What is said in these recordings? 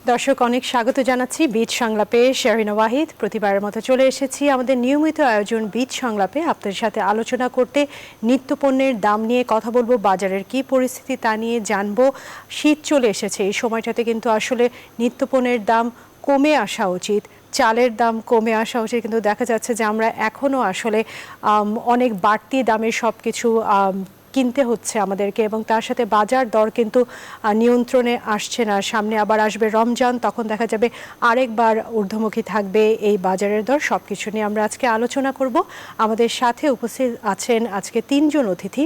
দর্শক অনেক স্বাগত জানাচ্ছি বীজ সংলাপে। শেরিনা ওয়াহিদ প্রতিবারের মতো চলে এসেছি আমাদের নিয়মিত আয়োজন বীজ সংলাপে আপনাদের সাথে আলোচনা করতে। নিত্যপণ্যের দাম নিয়ে কথা বলবো, বাজারের কি পরিস্থিতি তা নিয়ে জানবো। শীত চলে এসেছে, এই সময়টাতে কিন্তু আসলে নিত্যপণ্যের দাম কমে আসা উচিত, চালের দাম কমে আসা উচিত, কিন্তু দেখা যাচ্ছে যে আমরা এখনও আসলে অনেক বাড়তি দামে সব কিছু কিনতে হচ্ছে আমাদেরকে, এবং তার সাথে বাজার দর কিন্তু নিয়ন্ত্রণে আসছে না। সামনে আবার আসবে রমজান, তখন দেখা যাবে আরেকবার ঊর্ধ্বমুখী থাকবে এই বাজারের দর। সব কিছু নিয়ে আমরা আজকে আলোচনা করব। আমাদের সাথে উপস্থিত আছেন আজকে তিনজন অতিথি।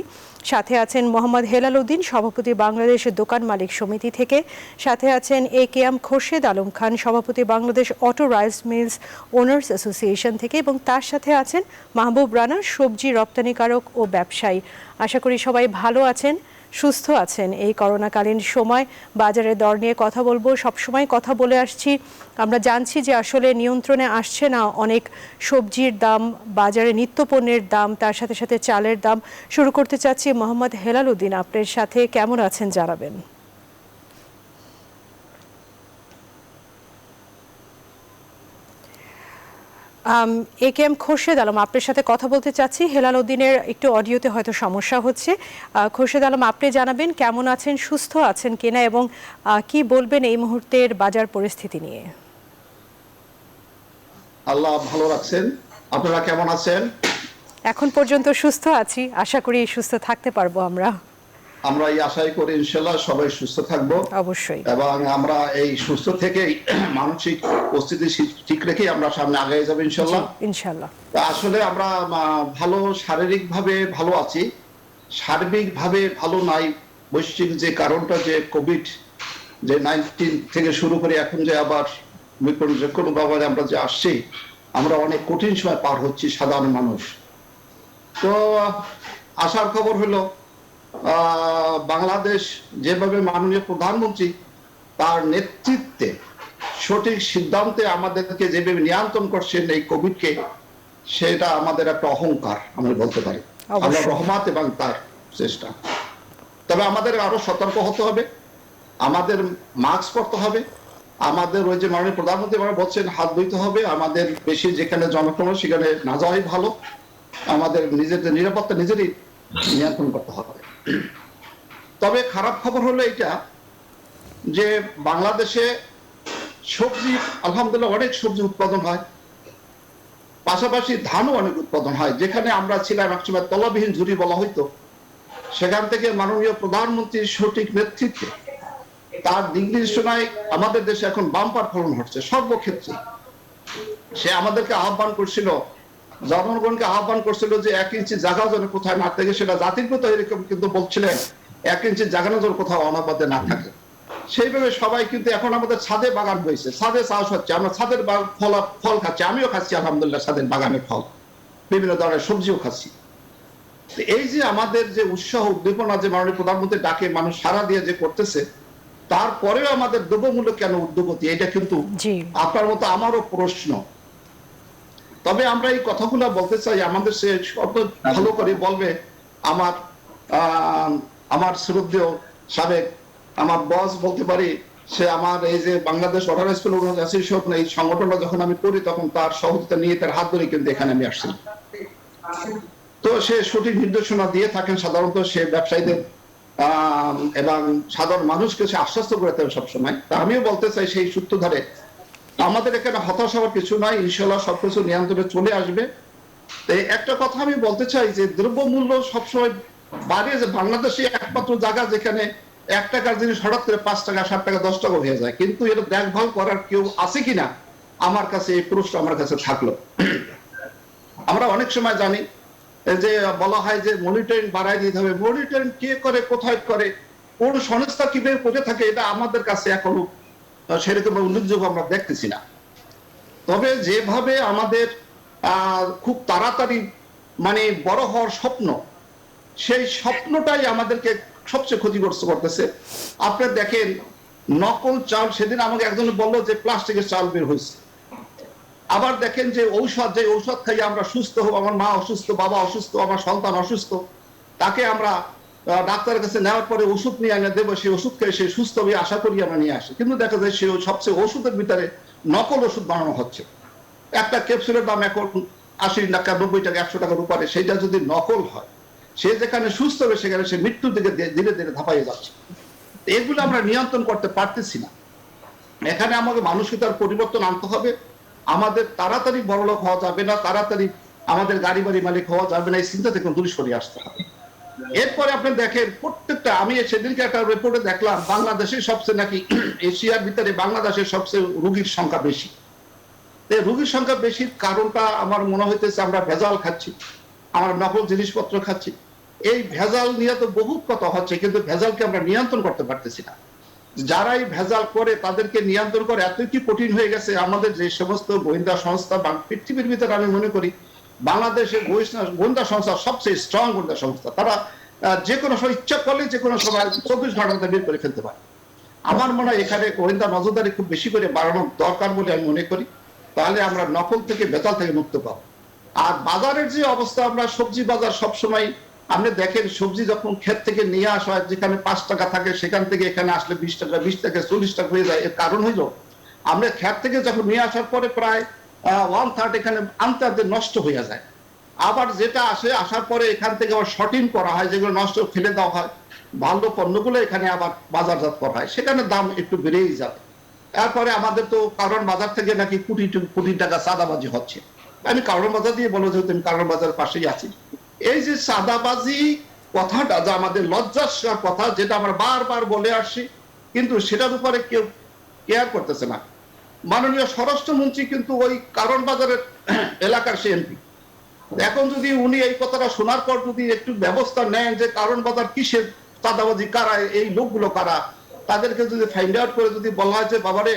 সাথে আছেন মোহাম্মদ হেলাল উদ্দিন, সভাপতি বাংলাদেশ দোকান মালিক সমিতি থেকে। সাথে আছেন AKM খোরশেদ আলম খান, সভাপতি Bangladesh auto rice mills owners association থেকে, এবং তার সাথে আছেন মাহবুব রানা, সবজি রপ্তানিকারক ও ব্যবসায়ী। আশা করি সবাই ভালো আছেন, সুস্থ আছেন। এই করোনাকালীন সময় বাজারের দর নিয়ে কথা বলবো। সবসময় কথা বলে আসছি, আমরা জানছি যে আসলে নিয়ন্ত্রণে আসছে না অনেক সবজির দাম, বাজারে নিত্যপণ্যের দাম, তার সাথে সাথে চালের দাম। শুরু করতে চাচ্ছি মোহাম্মদ হেলাল উদ্দিন, আপনার সাথে কেমন আছেন জানাবেন। AKM খোরশেদ আলম, আপনার সাথে কথা বলতে চাচ্ছি। হেলাল উদ্দিনের একটু অডিওতে হয়তো সমস্যা হচ্ছে। খোরশেদ আলম, আপনি জানাবেন কেমন আছেন, সুস্থ আছেন কিনা, এবং কি বলবেন এই মুহূর্তের বাজার পরিস্থিতি নিয়ে। আল্লাহ ভালো রাখছেন, আপনারা কেমন আছেন? এখন পর্যন্ত সুস্থ আছি, আশা করি সুস্থ থাকতে পারবো আমরা। আমরা এই আশাই করি ইনশাআল্লাহ সবাই সুস্থ থাকবো অবশ্যই, এবং আমরা এই সুস্থ থেকেই মানসিক পরিস্থিতি ঠিক রেখে আমরা সামনে আগায় যাবো ইনশাআল্লাহ। ইনশাআল্লাহ। আসলে আমরা ভালো, শারীরিক ভাবে ভালো আছি, সার্বিক ভাবে ভালো নাই। বৈশ্বিক যে কারণটা, যে COVID-19 থেকে শুরু করে এখন যে আবার যে কোনো ব্যাপারে আমরা যে আসছি, আমরা অনেক কঠিন সময় পার হচ্ছি সাধারণ মানুষ। তো আসার খবর হলো বাংলাদেশ যেভাবে মাননীয় প্রধানমন্ত্রী তার নেতৃত্বে সঠিক সিদ্ধান্তে আমাদেরকে যেভাবে নিয়ন্ত্রণ করছেন এই কোভিডকে, সেটা আমাদের একটা অহংকার আমরা বলতে পারি, আল্লাহর রহমত এবং তার চেষ্টা। তবে আমাদের আরো সতর্ক হতে হবে, আমাদের মাস্ক পরতে হবে, আমাদের ওই যে মাননীয় প্রধানমন্ত্রী বলছেন হাত ধুইতে হবে, আমাদের বেশি যেখানে জনসংখ্যা সেখানে না যাওয়াই ভালো, আমাদের নিজেদের নিরাপত্তা নিজেরই নিয়ন্ত্রণ করতে হবে। তবে খারাপ খবর হলো এটা যে বাংলাদেশে সবজি আলহামদুলিল্লাহ অনেক সবজি উৎপাদন হয়, পাশাপাশি ধানও অনেক উৎপাদন হয়। যেখানে আমরা ছিলাম একসময় তলাবিহীন ঝুড়ি বলা হইতো, সেখান থেকে মাননীয় প্রধানমন্ত্রীর সঠিক নেতৃত্বে তার দিক নির্দেশনায় আমাদের দেশে এখন বাম্পার ফলন হচ্ছে সর্বক্ষেত্রে। সে আমাদেরকে আহ্বান করছিল, জনগণকে আহ্বান করছিল যে 1 ইঞ্চি জায়গা যেন কোথায় না থাকে, সেটা জাতির প্রতি এরকম কিন্তু বলছিলেন 1 ইঞ্চি জায়গা যেন কোথাও অনাবাদে না থাকে। সেইভাবে সবাই কিন্তু এখন আমাদের ছাদে বাগান হয়েছে, ছাদে চাষ হচ্ছে, আমরা ছাদের ফল খাচ্ছি, আমিও খাচ্ছি আলহামদুলিল্লাহ ছাদের বাগানের ফল, বিভিন্ন ধরনের সবজিও খাচ্ছি। এই যে আমাদের যে উৎসাহ উদ্দীপনা যে মাননীয় প্রধানমন্ত্রী ডাকে মানুষ সারা দিয়ে যে করতেছে, তারপরেও আমাদের দ্রব্যমূল্য কেন ঊর্ধ্বগতি, এটা কিন্তু আপনার মতো আমারও প্রশ্ন। তবে আমরা এই কথাগুলো বলতে চাই, আমাদের সে শব্দ ভালো করে বলবে আমার শ্রদ্ধেয় সাবেক আমার বস বলতে পারি, সে আমার এই যে Bangladesh auto rice mill association এই সংগঠনটা যখন আমি করি, তখন তার সহযোগিতা নিয়ে তার হাত ধরে কিন্তু এখানে আমি আসছি। তো সে সঠিক নির্দেশনা দিয়ে থাকেন সাধারণত, সে ব্যবসায়ীদের এবং সাধারণ মানুষকে সে আশ্বস্ত করে দেবে সবসময়। তা আমিও বলতে চাই সেই সূত্র ধরে আমাদের এখানে হতাশ হওয়ার কিছু নাই, ইনশাল্লাহ সবকিছু নিয়ন্ত্রণে চলে আসবে। একটা কথা আমি বলতে চাই যে দ্রব্যমূল্য সবসময় বাড়ে, যে বাংলাদেশে একমাত্র জায়গা যেখানে 1 টাকার জিনিস হঠাৎ করে 5 টাকা 7 টাকা 10 টাকা হয়ে যায়, কিন্তু এটা দেখভাল করার কেউ আছে কিনা, আমার কাছে এই প্রশ্ন আমার কাছে থাকলো। আমরা অনেক সময় জানি যে বলা হয় যে মনিটরিং বাড়াই দিতে হবে, মনিটরিং কে করে, কোথায় করে, কোন সংস্থা কিভাবে করে থাকে, এটা আমাদের কাছে এখনো সেরকম উল্লেখযোগ্য আমরা দেখতেছি না। তবে যেভাবে আমাদের খুব তাড়াতাড়ি মানে বড় হওয়ার স্বপ্ন, সেই স্বপ্নটাই আমাদেরকে সবচেয়ে ক্ষতিগ্রস্ত করতেছে। আপনি দেখেন নকল চাল, সেদিন আমাকে একজন বললো যে প্লাস্টিকের চাল বের হয়েছে। আবার দেখেন যে ঔষধ খাই আমরা সুস্থ হব, আমার মা অসুস্থ, বাবা অসুস্থ, আমার সন্তান অসুস্থ, তাকে আমরা ডাক্তারের কাছে নেওয়ার পরে ওষুধ নিয়ে এনে দেবো, সেই ওষুধ খেয়ে সে সুস্থ হবে আশা করি আমরা নিয়ে আসি, কিন্তু দেখা যায় সে সবচেয়ে ওষুধের ভিতরে নকল ওষুধ বানানো হচ্ছে। একটা ক্যাপসুলের দাম এখন 80 টাকা 90 টাকা 100 টাকার উপরে, সেটা যদি নকল হয় সে যেখানে সুস্থ হবে সেখানে সে মৃত্যুর দিকে ধীরে ধীরে ধাপাইয়ে যাচ্ছে। এগুলো আমরা নিয়ন্ত্রণ করতে পারতেছি না। এখানে আমাকে মানসিকতার পরিবর্তন আনতে হবে। আমাদের তাড়াতাড়ি বড়লোক হওয়া যাবে না, তাড়াতাড়ি আমাদের গাড়ি বাড়ি মালিক হওয়া যাবে না, এই চিন্তা থেকে দূরে সরিয়ে আসতে হবে। এরপরে আপনি দেখেন প্রত্যেকটা, আমি সেদিনকে একটা রিপোর্টে দেখলাম বাংলাদেশের সবচেয়ে নাকি এশিয়ার ভিতরে বাংলাদেশের সবচেয়ে রোগীর সংখ্যা বেশি। রোগীর সংখ্যা বেশির কারণটা আমার মনে হইতেছে আমরা ভেজাল খাচ্ছি, আমরা নকল জিনিসপত্র খাচ্ছি। এই ভেজাল নিয়ে তো বহুত কথা হচ্ছে, কিন্তু ভেজালকে আমরা নিয়ন্ত্রণ করতে পারতেছি না। যারাই ভেজাল করে তাদেরকে নিয়ন্ত্রণ করে এত কি কঠিন হয়ে গেছে। আমাদের যে সমস্ত গোয়েন্দা সংস্থা বা পৃথিবীর ভিতরে আমি মনে করি বাংলাদেশের গোয়েন্দা সংস্থা সবচেয়ে স্ট্রং গোয়েন্দা সংস্থা। তারা যে কোনো সময় ইচ্ছা করলে যে কোনো সময় 24 ঘন্টা বের করে ফেলতে পারে। আমার মনে হয় এখানে গোয়েন্দা নজরদারি খুব বেশি করে বাড়ানো দরকার বলে আমি মনে করি, তাহলে আমরা নকল থেকে বেতাল থেকে মুক্ত পাবো। আর বাজারের যে অবস্থা, আমরা সবজি বাজার সবসময় আপনি দেখেন সবজি যখন ক্ষেত থেকে নিয়ে আসা হয় যেখানে 5 টাকা থাকে সেখান থেকে এখানে আসলে 20 টাকা 20 টাকা 40 টাকা হয়ে যায়। এর কারণ হইল আমরা ক্ষেত থেকে যখন নিয়ে আসার পরে প্রায় 1/3 এখানে আনতে আনতে নষ্ট হয়ে যায়। আবার যেটা আসে আসার পরে এখান থেকে আবার শর্টিং করা হয়, যেগুলো নষ্ট ফেলে দেওয়া হয়, ভালো পণ্যগুলো এখানে আবার বাজারজাত করা হয়, সেখানে দাম একটু বেড়েই যাবে। তারপরে আমাদের তো কারণ বাজার থেকে নাকি কোটি কোটি টাকা চাঁদাবাজি হচ্ছে। আমি কারণ বাজার দিয়ে বলো যেহেতু আমি কারণ বাজারের পাশেই আছি। এই যে চাঁদাবাজি কথাটা যা আমাদের লজ্জাস্কর কথা, যেটা আমরা বারবার বলে আসছি, কিন্তু সেটার উপরে কেউ কেয়ার করতেছে না। মাননীয় স্বরাষ্ট্রমন্ত্রী কিন্তু ওই কারণ বাজারের এলাকার সে এমপি। এখন যদি উনি এই কথাটা শোনার পর যদি একটু ব্যবস্থা নেন যে কারণ বাজার কিসের চাঁদাবাজি কারা, এই লোকগুলো কারা, তাদেরকে যদি ফাইন্ড আউট করে যদি বলা হয় যে বাবারে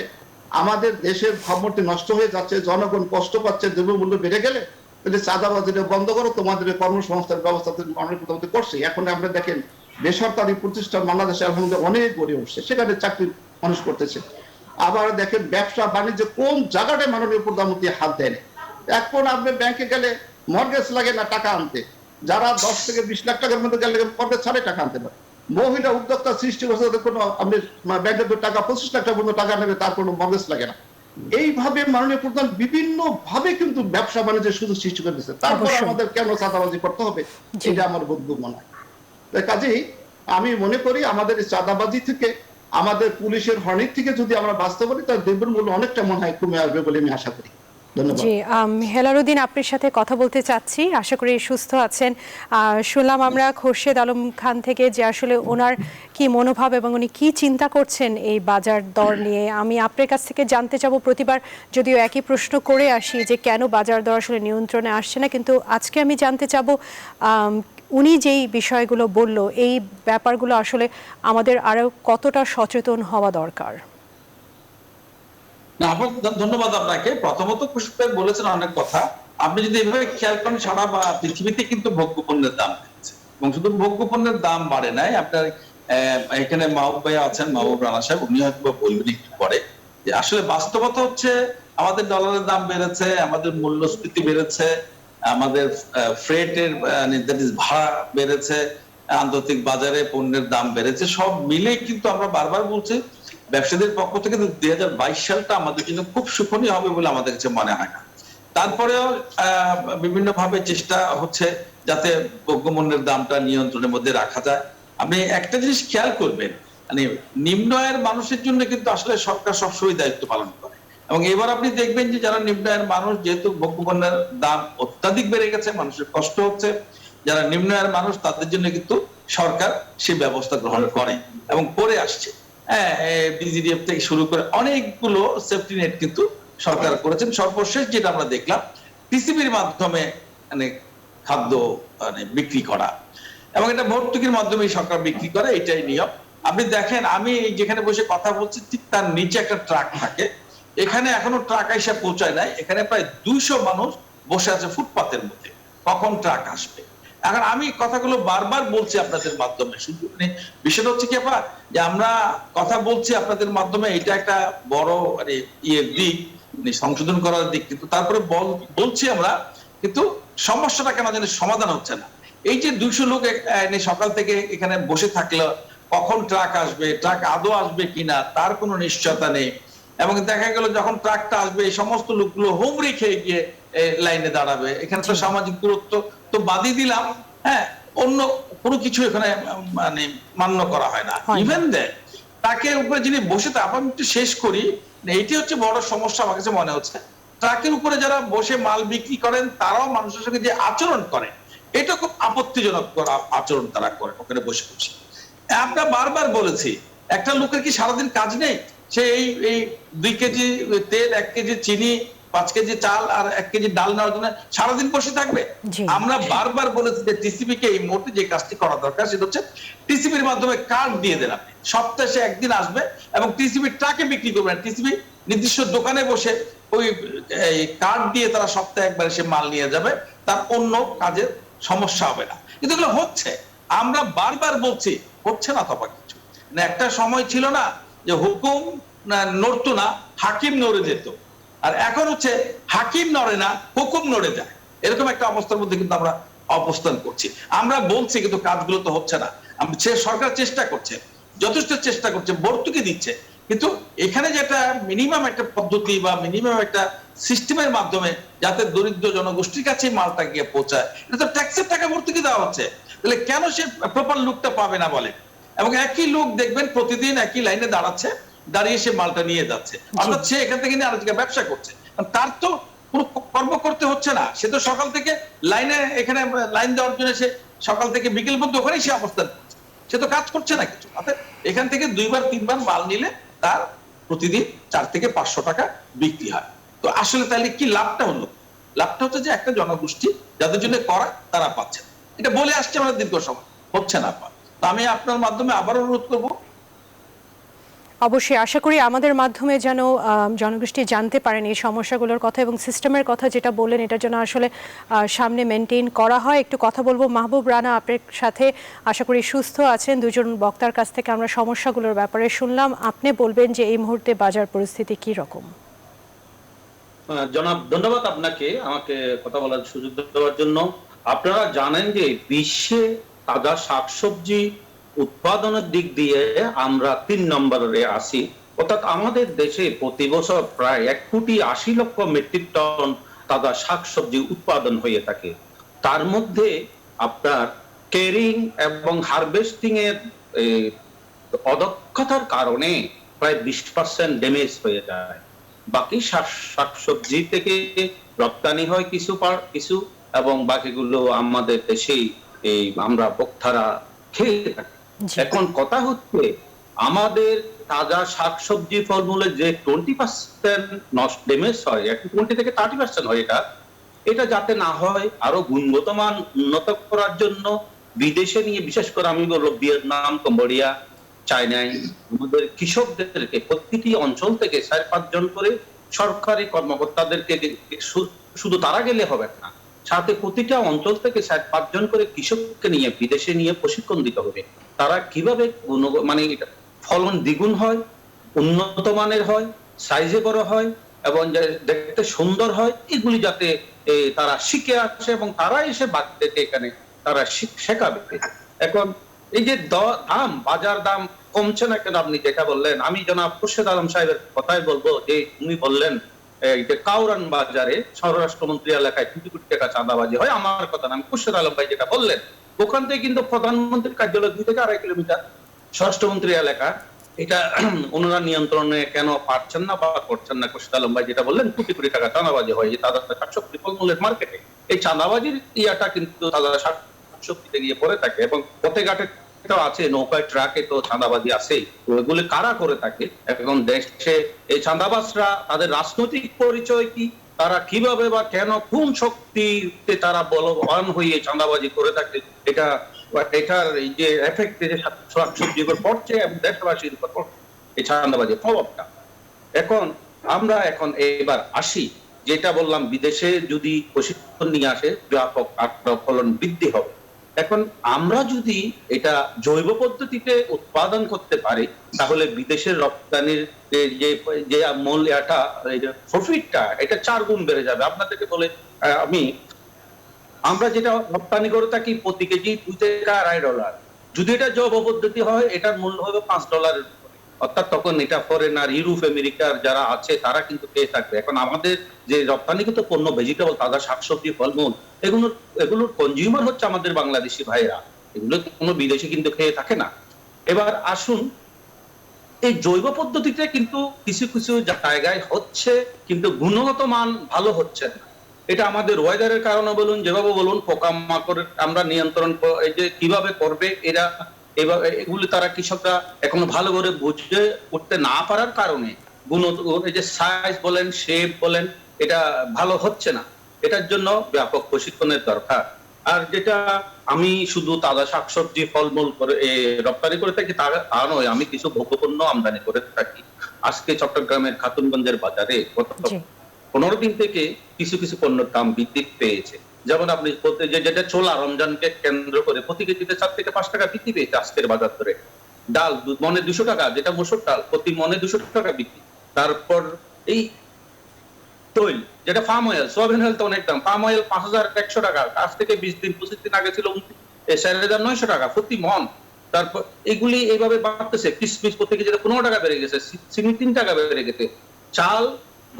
আমাদের দেশের ভাবমূর্তি নষ্ট হয়ে যাচ্ছে, জনগণ কষ্ট পাচ্ছে, দ্রব্যমূল্য বেড়ে গেলে তাহলে চাঁদাবাজিটা বন্ধ করো, তোমাদের কর্মসংস্থান ব্যবস্থা অনেক কোথাও করছে। এখন আমরা দেখেন বেসরকারি প্রতিষ্ঠান বাংলাদেশে আলহামদুলিল্লাহ অনেক গড়ে উঠছে, সেখানে চাকরি মানুষ করতেছে। আবার দেখেন ব্যবসা বাণিজ্য কোন জায়গাটায় মাননীয় প্রধানমন্ত্রী হাত দেয় না। এখন আপনি ব্যাংকে গেলে মর্গেজ লাগে না টাকা আনতে, যারা 10 থেকে 20 লাখ টাকার মধ্যে গেলে মর্গেজ ছাড়াই টাকা আনতে পারে। মহিলা উদ্যোক্তা সৃষ্টি করছে, কোনো আপনি ব্যাংকের টাকা 25 লাখ টাকা পর্যন্ত টাকা নেবে, তার কোনো মর্গেজ লাগে না। এইভাবে মাননীয় প্রধান বিভিন্ন ভাবে কিন্তু ব্যবসা বাণিজ্যের সুযোগ সৃষ্টি করে দিচ্ছে। তারপর আমাদের কেন চাঁদাবাজি করতে হবে, এটা আমার বন্ধু মনে হয়। কাজেই আমি মনে করি আমাদের চাঁদাবাজি থেকে, আমাদের পুলিশের হর্নিক থেকে যদি আমরা বাঁচতে পারি, তার দ্রব্যমূল্য অনেকটা মনে হয় কমে আসবে বলে আমি আশা করি। জি, হেলালুদ্দিন আপনার সাথে কথা বলতে চাচ্ছি, আশা করি সুস্থ আছেন। শুনলাম আমরা খোরশেদ আলম খান থেকে যে আসলে ওনার কি মনোভাব এবং উনি কি চিন্তা করছেন এই বাজার দর নিয়ে। আমি আপনার কাছ থেকে জানতে চাবো, প্রতিবার যদিও একই প্রশ্ন করে আসি যে কেন বাজার দর আসলে নিয়ন্ত্রণে আসছে না, কিন্তু আজকে আমি জানতে চাবো উনি যেই বিষয়গুলো বলল এই ব্যাপারগুলো আসলে আমাদের আরো কতটা সচেতন হওয়া দরকার। না, ধন্যবাদ আপনাকে। প্রথমত পুষ্পের বলেছেন অনেক কথা, আপনি যদি এভাবে খেয়াল করেন সারা পৃথিবীতে কিন্তু ভোগ্যপণ্যের দাম বেড়েছে, এবং শুধু ভোগ্যপণ্যের দাম বাড়ে নাই। আপনার এখানে মাহবুব ভাই আছেন, মাহবুব রানা সাহেব, উনি হয়তো বলবেন একটু পরে যে আসলে বাস্তবতা হচ্ছে আমাদের ডলারের দাম বেড়েছে, আমাদের মূল্যস্ফীতি বেড়েছে, আমাদের ফ্রেটের ভাড়া বেড়েছে, আন্তর্জাতিক বাজারে পণ্যের দাম বেড়েছে। সব মিলে কিন্তু আমরা বারবার বলছি ব্যবসায়ীদের পক্ষ থেকে 2022 সালটা আমাদের জন্য খুব সুখনীয় হবে বলে আমাদের কাছে মনে হয় না। তারপরেও বিভিন্ন ভাবে চেষ্টা হচ্ছে যাতে দ্রব্যমূল্যের দামটা নিয়ন্ত্রণের মধ্যে রাখা যায়। আপনি একটা জিনিস খেয়াল করবেন, মানে নিম্ন আয়ের মানুষের জন্য কিন্তু আসলে সরকার সবসময় দায়িত্ব পালন করে, এবং এবার আপনি দেখবেন যে যারা নিম্ন আয়ের মানুষ, যেহেতু দ্রব্যমূল্যের দাম অত্যাধিক বেড়ে গেছে, মানুষের কষ্ট হচ্ছে, যারা নিম্ন আয়ের মানুষ তাদের জন্য কিন্তু সরকার সেই ব্যবস্থা গ্রহণ করে এবং করে আসছে। বিজিডিএফ থেকে শুরু করে অনেকগুলো সেফটি নেট কিন্তু সরকার করেছেন। সর্বশেষ যেটা আমরা দেখলাম পিসিবির মাধ্যমে মানে খাদ্য বিক্রি করা, এবং এটা ভর্তুকির মাধ্যমে সরকার বিক্রি করে, এটাই নিয়ম। আপনি দেখেন আমি যেখানে বসে কথা বলছি ঠিক তার নিচে একটা ট্রাক থাকে, এখানে এখনো ট্রাক এসে পৌঁছায় নাই, এখানে প্রায় 200 মানুষ বসে আছে ফুটপাতের মধ্যে, কখন ট্রাক আসবে। এখন আমি কথাগুলো বারবার বলছি আপনাদের মাধ্যমে, শুধু বিষয়টা হচ্ছে কি যে আমরা কথা বলছি আপনাদের মাধ্যমে, এটা একটা বড় ইয়ের দিক, সংশোধন করার দিক, কিন্তু তারপরে বলছি আমরা, কিন্তু সমস্যাটা কেন জানি সমাধান হচ্ছে না। এই যে 200 লোক এনে সকাল থেকে এখানে বসে থাকলো, কখন ট্রাক আসবে, ট্রাক আদৌ আসবে কিনা তার কোনো নিশ্চয়তা নেই। এবং দেখা গেল যখন ট্রাকটা আসবে এই সমস্ত লোকগুলো হুমড়ি খেয়ে গিয়ে লাইনে দাঁড়াবে। এখানে তো সামাজিক দূরত্ব তো বাদই দিলাম, হ্যাঁ, অন্য কোনো কিছু এখানে মানে মান্য করা হয় না। ইভেন দেন ট্রাকের উপরে যিনি বসে থাকে, আমি একটু শেষ করি, এইটি হচ্ছে বড় সমস্যা আমার কাছে মনে হচ্ছে। ট্রাকের উপরে যারা বসে মাল বিক্রি করেন তারাও মানুষের সঙ্গে যে আচরণ করে, এটা খুব আপত্তিজনক আচরণ তারা করে ওখানে বসে বসে। আমরা বারবার বলেছি, একটা লোকের কি সারাদিন কাজ নেই? সে এই 2 কেজি তেল, 1 কেজি চিনি, 5 কেজি চাল আর 1 কেজি ডাল নেওয়ার জন্য সারাদিন বসে থাকবে? আমরা বারবার বলেছি যে টিসিবি কে এই মুহূর্তে যে কাজটি করা দরকার সেটা হচ্ছে টিসিবির মাধ্যমে কার্ড দিয়ে দেন আপনি। সপ্তাহে সে একদিন আসবে এবং টিসিবি ট্রাকে বিক্রি করবেন। টিসিবি নির্দিষ্ট দোকানে বসে ওই কার্ড দিয়ে তারা সপ্তাহে একবার সে মাল নিয়ে যাবে, তার অন্য কাজের সমস্যা হবে না। কিন্তু এগুলো হচ্ছে, আমরা বারবার বলছি, হচ্ছে না তফা কিছু। একটা সময় ছিল না যে হুকুম নড়তো না, হাকিম নড়ে যেত, আর এখন হচ্ছে হাকিম নড়ে না, হুকুম নড়ে যায়। এরকম একটা অবস্থার মধ্যে কিন্তু আমরা অবস্থান করছি। আমরা বলছি কিন্তু কাজগুলো তো হচ্ছে না। সরকার চেষ্টা করছে, যথেষ্ট চেষ্টা করছে, ভর্তুকি দিচ্ছে, কিন্তু এখানে যেটা মিনিমাম একটা পদ্ধতি বা মিনিমাম একটা সিস্টেমের মাধ্যমে যাতে দরিদ্র জনগোষ্ঠীর কাছে মালটা গিয়ে পৌঁছায়, এটা তো ট্যাক্সের টাকা ভর্তুকি দেওয়া হচ্ছে, তাহলে কেন সে প্রপার লুকটা পাবে না বলে? এবং একই লোক দেখবেন প্রতিদিন একই লাইনে দাঁড়াচ্ছে, দাঁড়িয়ে সে মালটা নিয়ে যাচ্ছে, অর্থাৎ সে এখান থেকে নিয়ে আরেক জায়গায় ব্যবসা করছে। তার তো কোনো কর্ম করতে হচ্ছে না, সে তো সকাল থেকে লাইনে এখানে লাইন দেওয়ার জন্য সে সকাল থেকে বিকেল পর্যন্ত ওখানেই সে অবস্থান করছে, সে তো কাজ করছে না কিছু। অর্থাৎ এখান থেকে 2বার 3বার মাল নিলে তার প্রতিদিন 4 থেকে 500 টাকা বিক্রি হয়। তো আসলে তাহলে কি লাভটা হলো? লাভটা হচ্ছে যে একটা জনগোষ্ঠী যাদের জন্য করা তারা পাচ্ছে, এটা বলে আসছে আমরা দীর্ঘ সময়, হচ্ছে না। তো আমি আপনার মাধ্যমে আবার অনুরোধ করব, অবশ্যই আশা করি আমাদের মাধ্যমে যেন জনগোষ্ঠী জানতে পারেন এই সমস্যাগুলোর কথা এবং সিস্টেমের কথা যেটা বললেন, এটা যেন আসলে সামনে মেনটেন করা হয়। একটু কথা বলবো মাহবুব রানা আপনার সাথে, আশা করি সুস্থ আছেন। দুজন বক্তার কাছ থেকে আমরা সমস্যাগুলোর ব্যাপারে শুনলাম, আপনি বলবেন যে এই মুহূর্তে বাজার পরিস্থিতি কি রকম? জনাব, ধন্যবাদ আপনাকে আমাকে কথা বলার সুযোগ দেওয়ার জন্য। আপনারা জানেন যে বিশ্বে তাজা শাকসবজি উৎপাদনের দিক দিয়ে আমরা 3 নম্বরে আছি। অর্থাৎ আমাদের দেশে প্রতি বছর প্রায় 1,80,00,000 মেট্রিক টন তাজা শাকসবজি উৎপাদন হয়ে থাকে। তার মধ্যে আপনার ক্যারিং এবং হারভেস্টিং এর অদক্ষতার কারণে প্রায় 20% ড্যামেজ হয়ে যায়। বাকি শাকসবজি থেকে রপ্তানি হয় কিছু এবং বাকিগুলো আমাদের দেশেই আমরা ভোক্তারা খেয়ে থাকি। এখন কথা হচ্ছে, আমাদের তাজা শাকসবজি ফলমূলের যে 20% নষ্ট ড্যামেজ হয়, 20 থেকে 30% হয়, এটা যাতে না হয়, আরো গুণগত মান উন্নত করার জন্য বিদেশে নিয়ে, বিশেষ করে আমি বলবো ভিয়েতনাম, কম্বোডিয়া, চায়নায় আমাদের কৃষকদেরকে প্রতিটি অঞ্চল থেকে 4-5 জন করে সরকারি কর্মকর্তাদেরকে, শুধু তারা গেলে হবে না, সাথে প্রতিটা অঞ্চল থেকে 4-5 জন করে কৃষককে নিয়ে বিদেশে নিয়ে প্রশিক্ষণ দিতে হবে। তারা কিভাবে মানে ফলন দ্বিগুণ হয়, উন্নত মানের হয়, সাইজে বড় হয় এবং দেখতে সুন্দর হয়, এগুলি যাতে তারা শিখে আসে এবং তারা এসে বাচ্চাদেরকে এখানে তারা শেখাবে। এখন এই যে দাম, বাজার দাম কমছে না কেন, আপনি যেটা বললেন, আমি জনাব খুরশেদ আলম সাহেবের কথাই বলবো যে উনি বললেন কাউরান বাজারে স্বরাষ্ট্রমন্ত্রী এলাকায় কোটি কোটি টাকা চাঁদাবাজি হয়। আমার কথা না, আমি খুরশেদ আলম ভাই যেটা বললেন, ওখান থেকে কিন্তু প্রধানমন্ত্রীর কার্যালয় 2 থেকে 2.5 কিলোমিটার, স্বরাষ্ট্রমন্ত্রী এলাকা, এটা ওনারা নিয়ন্ত্রণে কেন পারছেন না বা করছেন না? খুরশেদ আলম ভাই যেটা বললেন, কোটি কোটি টাকা চাঁদাবাজি হয় তাদের শাকসবজি ফলমূলের মার্কেটে। এই চাঁদাবাজির ইয়াটা কিন্তু তাদের শাকসবজিতে গিয়ে পড়ে থাকে এবং পথে ঘাটে আছে, নৌকায় ট্রাকে তো চাঁদাবাজি আছেই। ওইগুলি কারা করে থাকে? এখন দেশে এই চাঁদাবাজরা তাদের রাজনৈতিক পরিচয় কি, তারা কিভাবে বা কেন, কোন শক্তিতে তারা বলবান হয়ে চাঁদাবাজি করে থাকে, এটার এই যে এফেক্ট যে শাকসবজির উপর পড়ছে এবং দেশবাসীর উপর পড়ছে এই চাঁদাবাজির প্রভাবটা। আমরা এবার আসি, যেটা বললাম, বিদেশে যদি প্রশিক্ষণ নিয়ে আসে ব্যাপক ফলন বৃদ্ধি হবে। এখন আমরা যদি এটা জৈব পদ্ধতিতে উৎপাদন করতে পারি, তাহলে বিদেশের রপ্তানির যে মূল্যটা, প্রফিটটা, এটা 4 গুণ বেড়ে যাবে। আপনাদেরকে বলে আমি আমরা যেটা রপ্তানি করে থাকি প্রতি কেজি $2 থেকে $2.5, যদি এটা জৈব পদ্ধতি হয় এটার মূল্য হবে $5 উপরে। অর্থাৎ তখন এটা ফরেনার, ইউরোপ, আমেরিকার যারা আছে তারা কিন্তু পেয়ে থাকবে। এখন আমাদের যে রপ্তানিকৃত পণ্য, ভেজিটেবল, তাজা শাকসবজি, ফলমূল, এগুলোর কনজিউমার হচ্ছে আমাদের বাংলাদেশি ভাইরা। এগুলো কোনো বিদেশি কিন্তু খেয়ে থাকে না। এবার আসুন, এই জৈব পদ্ধতিতে কিন্তু কিছু কিছু জায়গায় হচ্ছে, কিন্তু গুণগত মান ভালো হচ্ছে না। এটা আমাদের ওয়েদারের কারণে বলুন, যেভাবে বলুন, পোকামাকড় আমরা নিয়ন্ত্রণ এই যে কিভাবে করবে এরা, এগুলি তারা কৃষকরা এখনো ভালো করে বুঝে করতে না পারার কারণে এই যে সাইজ বলেন, শেপ বলেন, এটা ভালো হচ্ছে না। এটার জন্য ব্যাপক প্রশিক্ষণের দরকার। আর যেটা আমি শুধু তাজা শাকসবজি, ফলমূল করে রপ্তানি করে থাকি তা নয়, আমি কিছু ভোগ্যপণ্য আমদানি করে থাকি। আজকে চট্টগ্রামের খাতুনগঞ্জের বাজারে গত 15 দিন থেকে কিছু কিছু পণ্যের দাম বৃদ্ধি পেয়েছে। যেমন আপনি যেটা ছোলা, রমজানকে কেন্দ্র করে প্রতি কেজিতে 4 থেকে 5 টাকা বৃদ্ধি পেয়েছে আজকের বাজার ধরে। ডাল মনে 200 টাকা, যেটা মসুর ডাল প্রতি মনে 200 টাকা বৃদ্ধি। তারপর এই তৈল, যেটা ফার্ম অয়েল, সোয়াবিন অয়েল তো অনেক দাম। ফার্ম অয়েল 5100 টাকা, আজ থেকে 20 দিন 25 দিন আগে ছিল 4900 টাকা প্রতি মন। তারপর এগুলি এইভাবে বাড়তেছে। কিশমিশ প্রতি কেজিতে 15 টাকা বেড়ে গেছে, চিনি 3 টাকা বেড়ে গেছে। চাল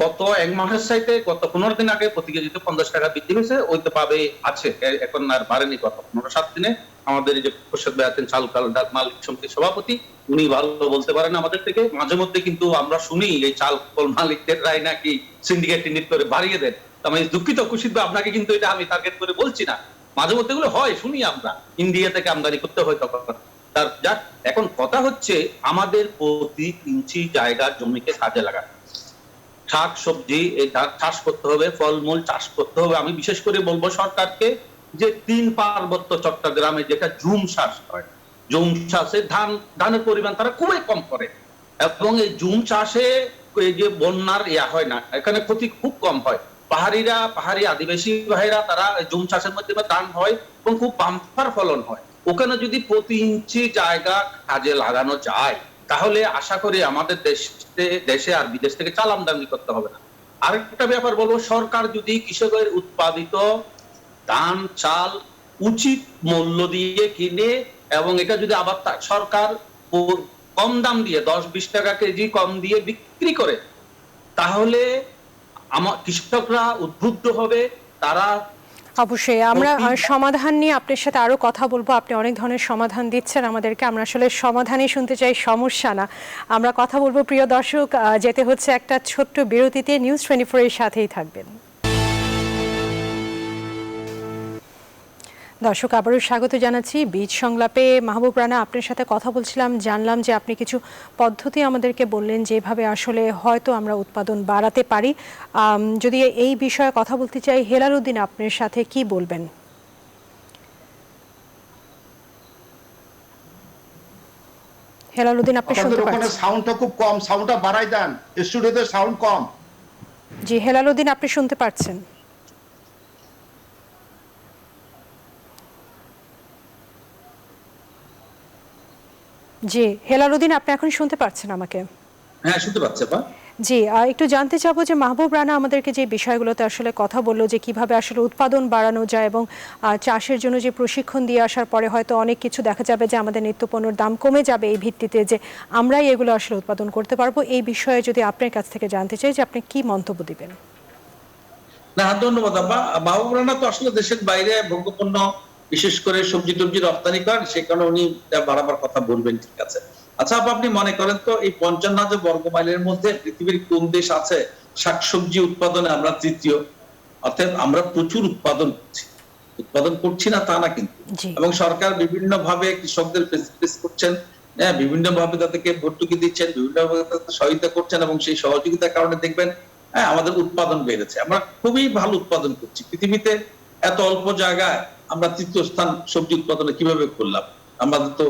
গত 1 মাসের চাইতে গত 15 দিন আগে প্রতি কেজিতে 50 টাকা বৃদ্ধি হয়েছে। ওই তো পাবে আছে, এখন আর বাড়েনি। গত 15-7 দিনে আমাদের এই যে খোরশেদ ভাই আছেন, চাল ডাল মালিক সমিতির সভাপতি, উনি ভালো বলতে পারেন আমাদের থেকে। মাঝে মধ্যে কিন্তু আমরা শুনি এই চাল কল মালিকদেররাই নাকি সিন্ডিকেট টিন্ডিকেট করে বাড়িয়ে দেন। আমি দুঃখিত খুশিদ ভাই, আপনাকে কিন্তু এটা আমি টার্গেট করে বলছি না। মাঝে মধ্যে এগুলো হয়, শুনি আমরা। ইন্ডিয়া থেকে আমদানি করতে হয় তখন। তার যাক, এখন কথা হচ্ছে আমাদের প্রতি ইঞ্চি জায়গা জমিকে কাজে লাগানো। শাক সবজি চাষ করতে হবে, ফলমূল চাষ করতে হবে। আমি বিশেষ করে বলবো সরকারকে যে 3 পার্বত্য চট্টগ্রামে যেটা জুম চাষ হয়, জুম চাষে ধানের পরিমাণ তারা খুবই কম করে, এবং এই জুম চাষে এই যে বন্যার হয় না, এখানে ক্ষতি খুব কম হয়। পাহাড়ি আদিবাসী ভাইরা তারা জুম চাষের মধ্যে ধান হয় এবং খুব বাম্পার ফলন হয়। ওখানে যদি প্রতি ইঞ্চি জায়গা কাজে লাগানো যায়, তাহলে আশা করি আমাদের দেশে আর বিদেশ থেকে চাল আমদানি করতে হবে না। আরেকটা ব্যাপার বলবো, সরকার যদি কৃষকের উৎপাদিত ধান চাল উচিত মূল্য দিয়ে কিনে, এবং এটা যদি আবার সরকার কম দাম দিয়ে 10-20 টাকা কেজি কম দিয়ে বিক্রি করে, তাহলে আমার কৃষকরা উদ্বুদ্ধ হবে। তারা অবশ্যই আমরা সমাধান নিয়ে আপনার সাথে আরো কথা বলবো। আপনি অনেক ধরনের সমাধান দিচ্ছেন আমাদেরকে, আমরা আসলে সমাধানই শুনতে চাই, সমস্যা না। আমরা কথা বলবো। প্রিয় দর্শক, যেতে হচ্ছে একটা ছোট্ট বিরতিতে। নিউজ 24 এর সাথেই থাকবেন। দর্শক, আবারও স্বাগত জানাচ্ছি বীজ সংলাপে। মাহবুব রানা, আপনার সাথে কথা বলছিলাম, জানলাম যে আপনি কিছু পদ্ধতি আমাদেরকে বললেন যেভাবে আসলে হয়তো আমরা উৎপাদন বাড়াতে পারি। যদি এই বিষয়ে কথা বলতে চাই, হেলাল উদ্দিন আপনার সাথে কি বলবেন? হেলাল উদ্দিন, আপনি শুনতে পাচ্ছেন? সাউন্ডটা খুব কম, সাউন্ডটা বাড়াই দেন, স্টুডিওতে সাউন্ড কম। জি হেলাল উদ্দিন, আপনি শুনতে পাচ্ছেন? জি হেলাল উদ্দিন, আপনি এখন শুনতে পাচ্ছেন আমাকে? হ্যাঁ, শুনতে পাচ্ছি আপা। জি, একটু জানতে চাবো যে মাহবুব রানা আমাদেরকে যে বিষয়গুলোতে আসলে কথা বললো, যে কিভাবে আসলে উৎপাদন বাড়ানো যায় এবং চাষের জন্য যে প্রশিক্ষণ দিয়ে আসার পরে হয়তো অনেক কিছু দেখা যাবে যে আমাদের নিত্যপণ্যের দাম কমে যাবে, এই ভিত্তিতে যে আমরাই এগুলো আসলে উৎপাদন করতে পারবো। এই বিষয়ে যদি আপনার কাছ থেকে জানতে চাই যে আপনি কি মন্তব্য দিবেন। না, ধন্যবাদ আপা। মাহবুব রানা তো আসলে দেশের বাইরে ভোগ্যপণ্য, বিশেষ করে সবজি টবজি রপ্তানি করেন, সে কারণে উনি বারবার কথা বলবেন, ঠিক আছে। আচ্ছা আপা, আপনি মনে করেন তো এই 55,000 বর্গ মাইলের মধ্যে পৃথিবীর কোন দেশ আছে শাকসবজি উৎপাদনে আমরা তৃতীয়? অর্থাৎ আমরা প্রচুর উৎপাদন করছি না তা না কিন্তু। এবং সরকার বিভিন্ন ভাবে কৃষকদের ফেসিলিটিস করছেন, বিভিন্ন ভাবে তাদেরকে ভর্তুকি দিচ্ছেন, বিভিন্ন ভাবে সহায়তা করছেন, এবং সেই সহযোগিতার কারণে দেখবেন আমাদের উৎপাদন বেড়েছে। আমরা খুবই ভালো উৎপাদন করছি। পৃথিবীতে এত অল্প জায়গায় আমরা তৃতীয় স্থান সবজি উৎপাদনে কিভাবে করলাম? আমাদের তো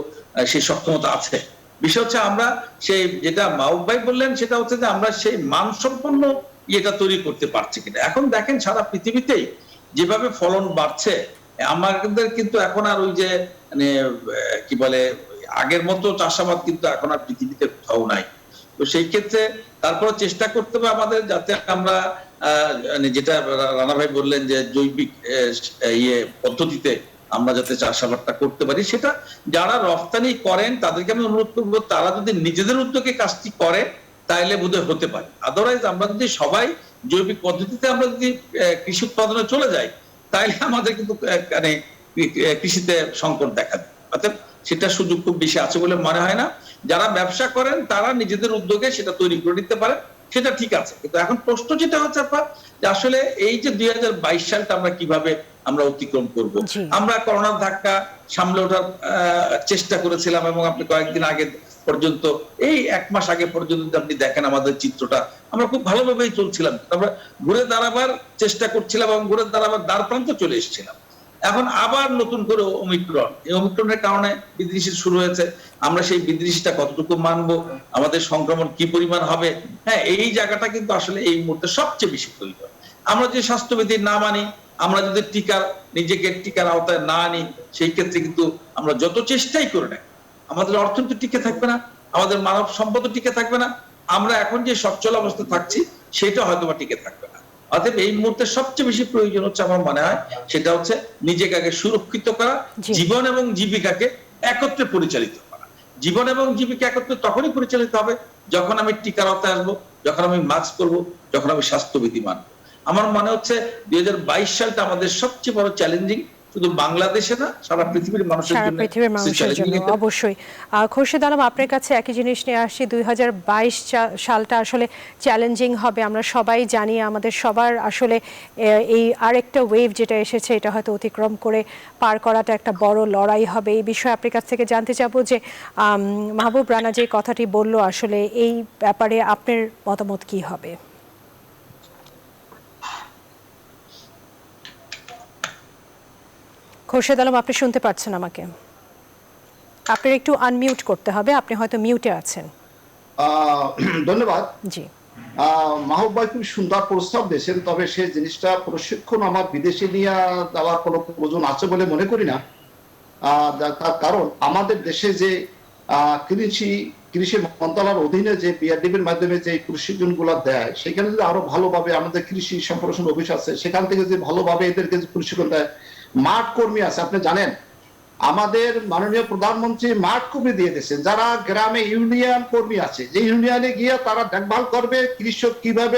সেই সক্ষমতা আছে। বিষয় হচ্ছে আমরা সেই যেটা মাহবুব ভাই বললেন, সেটা হচ্ছে যে আমরা সেই মানসম্পন্ন ইয়েটা তৈরি করতে পারছি কিনা। এখন দেখেন সারা পৃথিবীতেই যেভাবে ফলন বাড়ছে, আমাদের কিন্তু এখন আর ওই যে মানে কি বলে আগের মতো চাষাবাদ কিন্তু এখন আর পৃথিবীতে কোথাও নাই। তো সেই ক্ষেত্রে তারপরে চেষ্টা করতে হবে আমাদের, যাতে আমরা যেটা রানা ভাই বললেন যে জৈবিক পদ্ধতিতে আমরা যাতে চাষাবাদটা করতে পারি, সেটা যারা রফতানি করেন তাদেরকে আমি অনুরোধ করবো, তারা যদি নিজেদের উদ্যোগে কাজটি করে তাইলে বোধহয় হতে পারে। আদারওয়াইজ আমরা যদি সবাই জৈবিক পদ্ধতিতে আমরা যদি কৃষি উৎপাদনে চলে যাই, তাইলে আমাদের কিন্তু মানে কৃষিতে সংকট দেখা দেয়। অর্থাৎ সেটা সুযোগ খুব বেশি আছে বলে মনে হয় না। যারা ব্যবসা করেন তারা নিজেদের উদ্যোগে সেটা তৈরি করে নিতে পারে, সেটা ঠিক আছে। কিন্তু এখন প্রশ্ন যেটা হচ্ছে যে আসলে এই যে 2022 সালটা আমরা কিভাবে আমরা অতিক্রম করব। আমরা করোনার ধাক্কা সামলে ওঠার চেষ্টা করেছিলাম, এবং আপনি কয়েকদিন আগে পর্যন্ত, এই 1 মাস আগে পর্যন্ত আপনি দেখেন আমাদের চিত্রটা, আমরা খুব ভালোভাবেই চলছিলাম। আমরা ঘুরে দাঁড়াবার চেষ্টা করছিলাম এবং ঘুরে দাঁড়াবার দ্বার প্রান্তে চলে এসেছিলাম। এখন আবার নতুন করে ওমিক্রন, এই ওমিক্রনের কারণে বিদেশি শুরু হয়েছে। আমরা সেই বিদেশিটা কতটুকু মানবো, আমাদের সংক্রমণ কি পরিমাণ হবে, হ্যাঁ, এই জায়গাটা কিন্তু আসলে এই মুহূর্তে সবচেয়ে বেশি প্রয়োজন। আমরা যে স্বাস্থ্যবিধি না মানি, আমরা যদি নিজেকে টিকার আওতায় না আনি, সেই ক্ষেত্রে কিন্তু আমরা যত চেষ্টাই করে নেই, আমাদের অর্থনীতি টিকে থাকবে না, আমাদের মানব সম্পদ টিকে থাকবে না, আমরা এখন যে সচ্ছল অবস্থা থাকছি সেটা হয়তো বা টিকে থাকবে না। অতএব এই মুহূর্তে সবচেয়ে বেশি প্রয়োজন হচ্ছে, আমার মনে হয়, সেটা হচ্ছে নিজেকে আগে সুরক্ষিত করা, জীবন এবং জীবিকাকে একত্রে পরিচালিত করা। জীবন এবং জীবিকা একত্রে তখনই পরিচালিত হবে যখন আমি টিকার আওতায় আসবো, যখন আমি মাস্ক পরবো, যখন আমি স্বাস্থ্যবিধি মানবো। আমার মনে হচ্ছে 2022 সালটা আমাদের সবচেয়ে বড় চ্যালেঞ্জিং, শুধু বাংলাদেশে না, সারা পৃথিবীর মানুষের জন্য অবশ্যই। খোরশেদ আলম, আপনার কাছে একই জিনিস নিয়ে আসছি। 2022 সালটা আসলে চ্যালেঞ্জিং হবে, আমরা সবাই জানি। আমাদের সবার আসলে এই আরেকটা ওয়েভ যেটা এসেছে, এটা হয়তো অতিক্রম করে পার করাটা একটা বড় লড়াই হবে। এই বিষয়ে আপনার কাছ থেকে জানতে চাবো যে মাহবুব রানা যে কথাটি বলল, আসলে এই ব্যাপারে আপনার মতামত কি হবে? খোরশেদ আলম, আপনি শুনতে পাচ্ছেন আমাকে? আপনার একটু আনমিউট করতে হবে, আপনি হয়তো মিউটে আছেন। ধন্যবাদ। জি, মাহবুব ভাই খুব সুন্দর প্রস্তাব দিয়েছেন, তবে সেই জিনিসটা প্রশিক্ষণ আমার বিদেশে নিয়ে দেওয়ার কোনো প্রয়োজন আছে বলে মনে করি না। তার কারণ আমাদের দেশে যে কৃষি মন্ত্রণালয়ের অধীনে যে বিআরডিবির মাধ্যমে যে প্রশিক্ষণ গুলো দেয়, সেখানে যদি আরো ভালোভাবে, আমাদের কৃষি সম্প্রসারণ অফিস আছে, সেখান থেকে যদি ভালোভাবে এদেরকে প্রশিক্ষণ দেয়। মাঠ কর্মী আছে, আপনি জানেন আমাদের মাননীয় প্রধানমন্ত্রী মাঠ কর্মী দিয়ে দিয়েছেন, যারা গ্রামে ইউনিয়ন কর্মী আছে, যে ইউনিয়নে গিয়ে তারা দেখভাল করবে কৃষক কিভাবে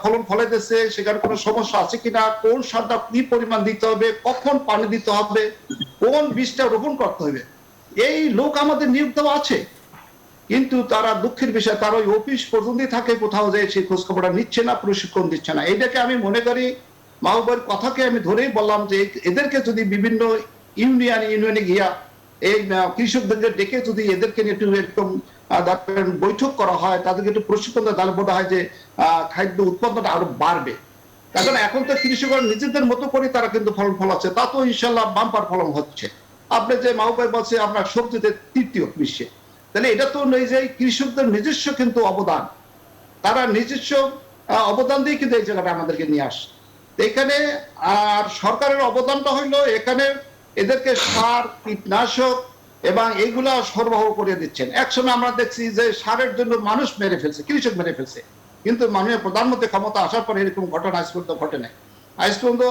ফলন ফলাইতেছে, সেখানে কোনো সমস্যা আছে কিনা, কোন সারটা কি পরিমাণ দিতে হবে, কখন পানি দিতে হবে, কোন বীজটা রোপণ করতে হবে, এই লোক আমাদের নিয়োগ দেওয়া আছে। কিন্তু তারা দুঃখের বিষয়, তারা ওই অফিস পর্যন্তই থাকে, কোথাও যায় সেই খোঁজ খবরটা নিচ্ছে না, প্রশিক্ষণ দিচ্ছে না। এইটাকে আমি মনে করি, মাহবুবের কথাকে আমি ধরেই বললাম যে এদেরকে যদি বিভিন্ন ইউনিয়নে গিয়া এই কৃষকদেরকে ডেকে যদি এদেরকে একটু একদম বৈঠক করা হয়, তাদেরকে একটু প্রশিক্ষণ দেয়, তাহলে বোধ হয় যে খাদ্য উৎপাদনটা আরো বাড়বে। কারণ এখন তো কৃষকরা নিজেদের মতো করে তারা কিন্তু ফলন ফলাচ্ছে, তা তো ইনশাল্লাহ বাম্পার ফলন হচ্ছে। আপনি যে মাহবুব বলছে আমরা সবজিতে তৃতীয় বিশ্বে, তাহলে এটা তো নেই যে কৃষকদের নিজস্ব কিন্তু অবদান, তারা নিজস্ব অবদান দিয়ে কিন্তু এই জায়গাটা আমাদেরকে নিয়ে আসে। এখানে আর সরকারের অবদানটা হইলো এখানে এদেরকে সার, কীটনাশক এবং এইগুলা সরবরাহ করে দিচ্ছেন। একসময় আমরা দেখছি যে সারের জন্য মানুষ মেরে ফেলছে, কৃষক মেরে ফেলছে, কিন্তু মাননীয় প্রধানমন্ত্রী ক্ষমতা আসার পরে এরকম ঘটনা আজ পর্যন্ত ঘটে নাই। আজ পর্যন্ত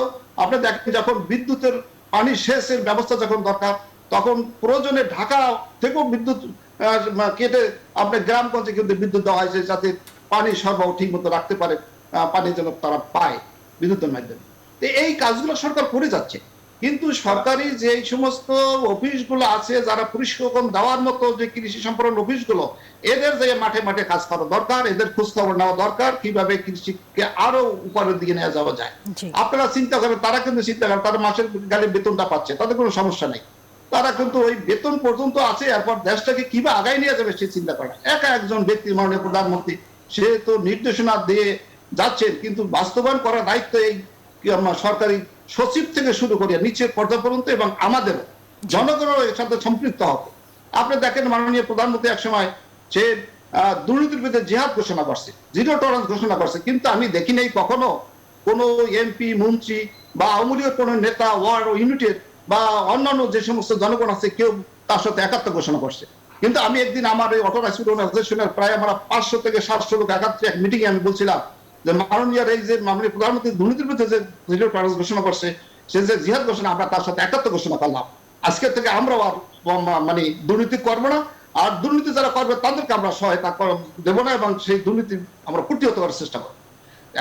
আপনি দেখেন, যখন বিদ্যুতের পানি সেচের ব্যবস্থা যখন দরকার, তখন প্রয়োজনে ঢাকা থেকেও বিদ্যুৎ কেটে আপনার গ্রামগঞ্জে কিন্তু বিদ্যুৎ দেওয়া হয়েছে, যাতে পানি সরবরাহ ঠিক মতো রাখতে পারে, পানি যেন তারা পায় বিদ্যুতের মাধ্যমে। এই কাজগুলো সরকার করে যাচ্ছে, কিন্তু সরকারি যে সমস্ত অফিসগুলো আছে, যারা প্রশিক্ষণ দেওয়ার মতো যে কৃষি সম্প্রসারণ অফিসগুলো, এদের যে মাঠে মাঠে কাজ করা দরকার, এদের খোঁজ খবর নেওয়া দরকার, কিভাবে কৃষিকে আরো উপরের দিকে নিয়ে যাওয়া যায়। আপনারা চিন্তা করেন, তারা কিন্তু চিন্তা করেন, তারা মাসের গালে বেতনটা পাচ্ছে, তাদের কোনো সমস্যা নেই, তারা কিন্তু ওই বেতন পর্যন্ত আছে, এরপর দেশটাকে কিভাবে আগায় নিয়ে যাবে সে চিন্তা করে। একা একজন ব্যক্তি, মাননীয় প্রধানমন্ত্রী, সে তো নির্দেশনা দিয়ে যাচ্ছেন, কিন্তু বাস্তবায়ন করার দায়িত্ব এই সরকারি সচিব থেকে শুরু করে নিচের পর্যায় পর্যন্ত, এবং আমাদের জনগণের এর সাথে সম্পৃক্ত হবে। আপনি দেখেন মাননীয় প্রধানমন্ত্রী এক সময় সে দুর্নীতির বিরুদ্ধে জিহাদ ঘোষণা করছে, জিরো টলারেন্স ঘোষণা করছে, কিন্তু আমি দেখি নাই কখনো কোনো এমপি, মন্ত্রী বা আওয়ামী লীগের কোনো নেতা, ওয়ার্ড ইউনিটের বা অন্যান্য যে সমস্ত জনগণ আছে, কেউ তার সাথে একাত্ম ঘোষণা করছে। কিন্তু আমি একদিন আমার এই অটো রাইস অর্গানাইজেশনের প্রায় আমরা 500 থেকে 700 লোক একাত্রে এক মিটিং এ আমি বলছিলাম যে মাননীয় এই যে মাননীয় প্রধানমন্ত্রী দুর্নীতির বিরুদ্ধে যে জিরো টলারেন্স ঘোষণা করছে, সে যে জিহাদ ঘোষণা, আমরা তার সাথে একাত্ম ঘোষণা করলাম। আজকে থেকে আমরাও আর মানে দুর্নীতি করবো না, আর দুর্নীতি যারা করবে তাদেরকে আমরা সহায়তা দেবো না, এবং সেই দুর্নীতি আমরা প্রতিহত করার চেষ্টা করবো।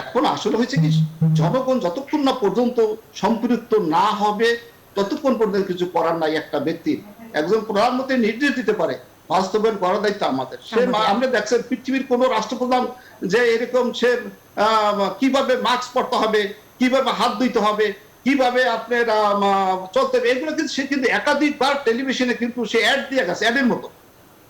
এখন আসলে হয়েছে কি, জনগণ যতক্ষণ না পর্যন্ত সম্পৃক্ত না হবে ততক্ষণ পর্যন্ত কিছু করার নাই। একটা ব্যক্তির, একজন প্রধানমন্ত্রী নির্দেশ দিতে পারে, বাস্তবায়ন করার দায়িত্ব আমাদের। সে আমরা দেখছেন পৃথিবীর কোন রাষ্ট্রপ্রধান যে এরকম সে কিভাবে মাস্ক পরতে হবে, কিভাবে হাত ধুইতে হবে, কিভাবে আপনার চলতে হবে, এগুলো কিন্তু সে কিন্তু একাধিকবার টেলিভিশনে কিন্তু সে অ্যাড দিয়ে গেছে, অ্যাডের মতো।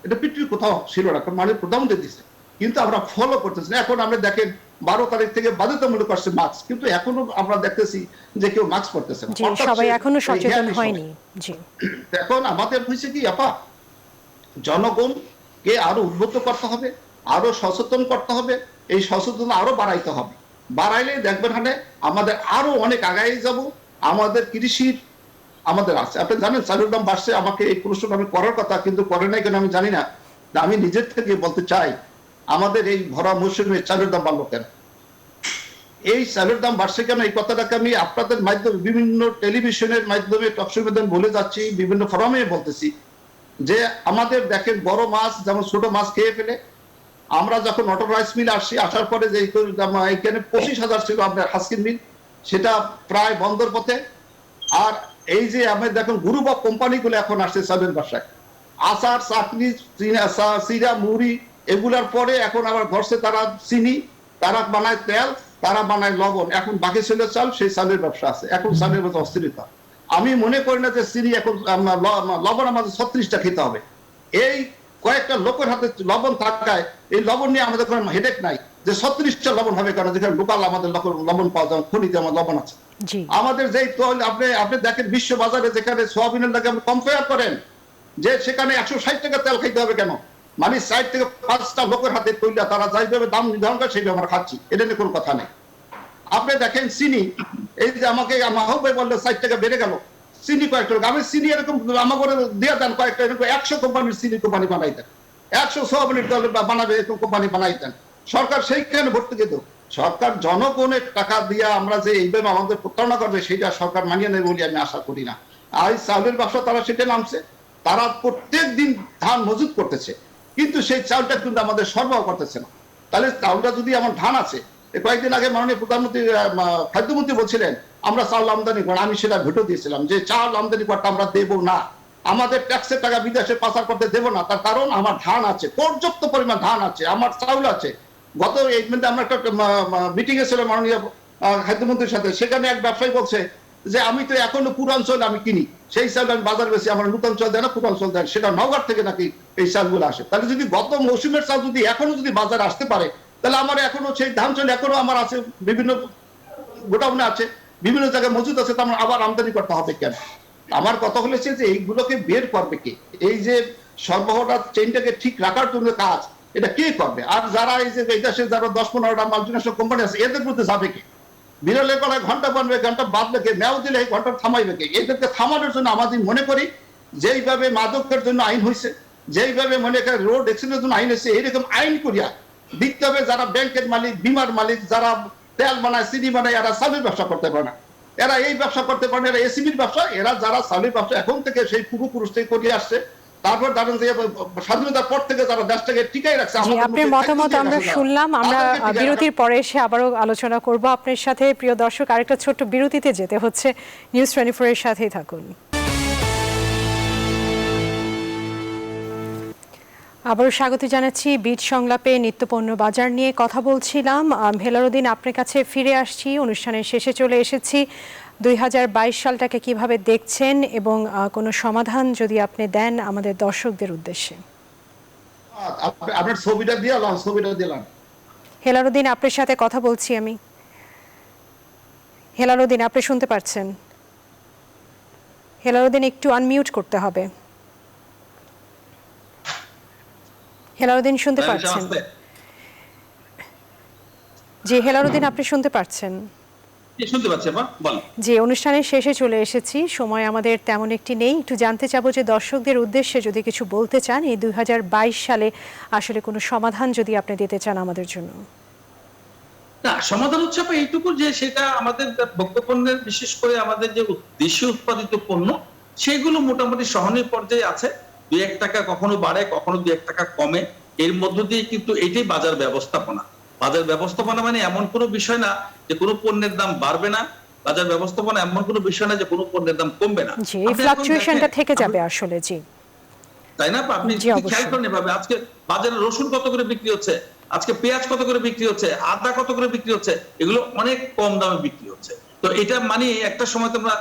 এটা পৃথিবীর কোথাও ছিল না, মানে প্রধানমন্ত্রী দিচ্ছে, কিন্তু আমরা ফলো করতেছি না। এখন আমরা দেখেন 12 তারিখ থেকে বাধ্যতামূলক করছে মাস্ক, কিন্তু এখনো আমরা দেখতেছি যে কেউ মাস্ক পরতেছে না। সবাই এখনো সচেতন হয়নি। জি, এখন আমাদের হয়েছে কি আপা, জনগণকে আরো উদ্বুদ্ধ করতে হবে, আরো সচেতন করতে হবে, এই সচেতন আরো বাড়াইতে হবে। বাড়াইলে দেখবেন মানে আমাদের আরো অনেক আগায় যাব। আমাদের কৃষির আমাদের আছে, আপনি জানেন চালের দাম বাড়ছে, আমাকে এই প্রশ্ন আমি করার কথা কিন্তু করে নাই কেন আমি জানি না। আমি নিজের থেকে বলতে চাই, আমাদের এই ভরা মৌসুমে চালের দাম বাড়লো কেন, এই চালের দাম বাড়ছে কেন, এই কথাটাকে আমি আপনাদের মাধ্যমে বিভিন্ন টেলিভিশনের মাধ্যমে টকশোর মাধ্যমে বলে যাচ্ছি, বিভিন্ন ফোরামে বলতেছি যে আমাদের দেখেন বড় মাছ যেমন ছোট মাছ খেয়ে ফেলে। আমরা যখন অটো রাইস মিল আসছি, আসার পরে যে এখানে 25,000 ছিল আপনার হাস্কিন মিল, সেটা প্রায় বন্দর পথে। আর এই যে আমরা দেখুন গুরু বা কোম্পানিগুলো এখন আসছে চালের ব্যবসায়, আচার, চাটনি, চিরা, মুড়ি, এগুলার পরে এখন আবার ঘরছে তারা চিনি, তারা বানায় তেল, তারা বানায় লবণ। এখন বাকি ছিল চাল, সেই চালের ব্যবসা আছে। এখন চালের মধ্যে অস্থিরতা। আমি মনে করি না যে চিনি এখন লবণ আমাদের 36টা খেতে হবে। এই কয়েকটা লোকের হাতে লবণ থাকায় এই লবণ নিয়ে আমাদের কোনো হেডেক নাই যে 36টা লবণ হবে, কারণ যেখানে লোকাল আমাদের লবণ পাওয়া যায়, খনিতে আমার লবণ আছে। আমাদের যেই তৈল আপনি দেখেন বিশ্ব বাজারে যেখানে সোয়াবিনের লাগে আপনি কম্পেয়ার করেন যে সেখানে 160 টাকা তেল খাইতে হবে কেন, মানে 4 থেকে 5টা লোকের হাতে তৈলা, তারা যাইভাবে দাম নির্ধারণ করে সেইভাবে আমরা খাচ্ছি, এটা নিয়ে কোনো কথা নেই। আপনি দেখেন চিনি, এই যে আমাকে মাহবুব ভাই বললো 4 টাকা বেড়ে গেল, চিনি কয়েকটা, আমি চিনি এরকম আমাকে দিয়ে দেন কয়েকটা, এরকম 100 কোম্পানির চিনি কোম্পানি বানাই দেন, 100 সোয়াবিনের তেল বানাবে এরকম কোম্পানি বানাই দেন। সরকার সেইখানে ভর্তি যেত, সরকার জনগণের টাকা দিয়ে আমরা যে এইভাবে আমাদের প্রতারণা করবে সেটা সরকার মানিয়ে নেবে বলে আমি আশা করি না। আর চাউলের ব্যবসা তারা সেটা নামছে, তারা প্রত্যেক দিন ধান মজুত করতেছে, কিন্তু সেই চাউলটা কিন্তু আমাদের সরবরাহ করতেছে না। তাহলে চাউলটা যদি আমার ধান আছে, কয়েকদিন আগে মাননীয় প্রধানমন্ত্রী খাদ্যমন্ত্রী বলছিলেন আমরা চাউল আমদানি করি, আমি সেটা ভেটো দিয়েছিলাম যে চাউল আমদানি করতে আমরা দেব না, আমাদের ট্যাক্সের টাকা বিদেশে পাচার করতে দেব না। তার কারণ আমার ধান আছে, পর্যাপ্ত পরিমাণ ধান আছে, আমার চাউল আছে। গত এই আমরা একটা মিটিং এ ছিলাম মাননীয় খাদ্যমন্ত্রীর সাথে, সেখানে এক ব্যবসায়ী বলছে যে আমি তো এখনো পুরাঞ্চল আমি কিনি, সেই চাল আমি বাজার বেশি, আমার নূতন দেয় না, পুরাঞ্চল দেয়, সেটা নওগাঁ থেকে নাকি এই চালগুলো আসে। তাহলে যদি গত মৌসুমের চাল যদি এখনো যদি বাজারে আসতে পারে, তাহলে আমার এখনো সেই ধান চাল এখনো আমার আছে, বিভিন্ন গোডাউনে আছে, বিভিন্ন জায়গায় মজুদ আছে, তো আমার আবার আমদানি করতে হবে কেন? আমার কথা হলেছে যে এইগুলোকে বের করবে কে, এই যে সরবরাহটা চেইনটাকে ঠিক রাখার জন্য কাজ এটা কে করবে? আর যারা এই যে এই দেশে যারা 10-15টা মাল্টিনেশনাল কোম্পানি আছে, এদের বিরুদ্ধে যাবে কে? বিরলের গলায় ঘন্টা বানবে, ঘন্টা বাঁধবে কে? মেয়াও দিলে এই ঘন্টা থামাইবে কে? এদেরকে থামানোর জন্য আমাদের মনে করি যেইভাবে মাদকের জন্য আইন হয়েছে, যেইভাবে মনে করেন রোড অ্যাক্সিডেন্টের জন্য আইন হয়েছে, এইরকম আইন করিয়া দিতে হবে। যারা ব্যাংকের মালিক, বিমার মালিক, যারা তেল বানায়, চিনি বানায়, এরা চালের ব্যবসা করতে পারে না, এরা এই ব্যবসা করতে পারে না, এরা এসিবির ব্যবসা, এরা যারা চালের ব্যবসা এখন থেকে সেই পূর্বপুরুষ থেকে করে আসছে, তারপর ধরেন যে স্বাধীনতার পর থেকে যারা দেশটাকে টিকাই রাখছে। আপনার মতামত আমরা শুনলাম, আমরা বিরতির পরে এসে আবারও আলোচনা করব আপনার সাথে। প্রিয় দর্শক, আরেকটা ছোট্ট বিরতিতে যেতে হচ্ছে, নিউজ 24 এর সাথেই থাকুন। আবারও স্বাগত জানাচ্ছি বীজ সংলাপে। নিত্যপণ্য বাজার নিয়ে কথা বলছিলাম। হেলালুদ্দিন, আপনার কাছে ফিরে আসছি, অনুষ্ঠানের শেষে চলে এসেছি। 2022 সালটাকে কিভাবে দেখছেন এবং কোনো সমাধান যদি আপনি দেন আমাদের দর্শকদের উদ্দেশ্যে। আপনার ছবিটা দিলাম। হেলালুদ্দিন, আপনার সাথে কথা বলছি আমি। হেলালুদ্দিন, আপনি শুনতে পাচ্ছেন? হেলালুদ্দিন, একটু আনমিউট করতে হবে। হেলালুদ্দিন, শুনতে পাচ্ছেন? জি হেলালুদ্দিন, আপনি শুনতে পাচ্ছেন? শুনতে পাচ্ছি আপা, বল। যে অনুষ্ঠানের শেষে চলে এসেছি, সময় আমাদের তেমন একটি নেই। একটু জানতে চাবো যে দর্শকদের উদ্দেশ্যে যদি কিছু বলতে চান, এই 2022 সালে আসলে কোনো সমাধান যদি আপনি দিতে চান আমাদের জন্য। না, সমাধান হচ্ছে আপা এইটুকু যে সেটা আমাদের ভোগ্যপণ্যের, বিশেষ করে আমাদের যে দেশীয় উৎপাদিত পণ্য, সেগুলো মোটামুটি সহনীয় পর্যায়ে আছে। 2-1 টাকা কখনো বাড়ে, কখনো 2-1 টাকা কমে। এর মধ্য দিয়ে কিন্তু এটাই বাজার ব্যবস্থাপনা। বাজার ব্যবস্থাপনা মানে এমন কোনো বিষয় না যে কোনো পণ্যের দাম বাড়বে না। বাজার ব্যবস্থাপনা এমন কোনো বিষয় না যে কোনো পণ্যের দাম কমবে না। জি, এই ফ্লাকচুয়েশনটা থেকে যাবে আসলে। জি, তাই না? আপনি জি, যদি অবশ্যই। খেয়াল করেন এভাবে, আজকে বাজারে রসুন কত করে বিক্রি হচ্ছে, আজকে পেঁয়াজ কত করে বিক্রি হচ্ছে, আদা কত করে বিক্রি হচ্ছে, এগুলো অনেক কম দামে বিক্রি হচ্ছে। তো এটা মানে একটা সময় তোমরা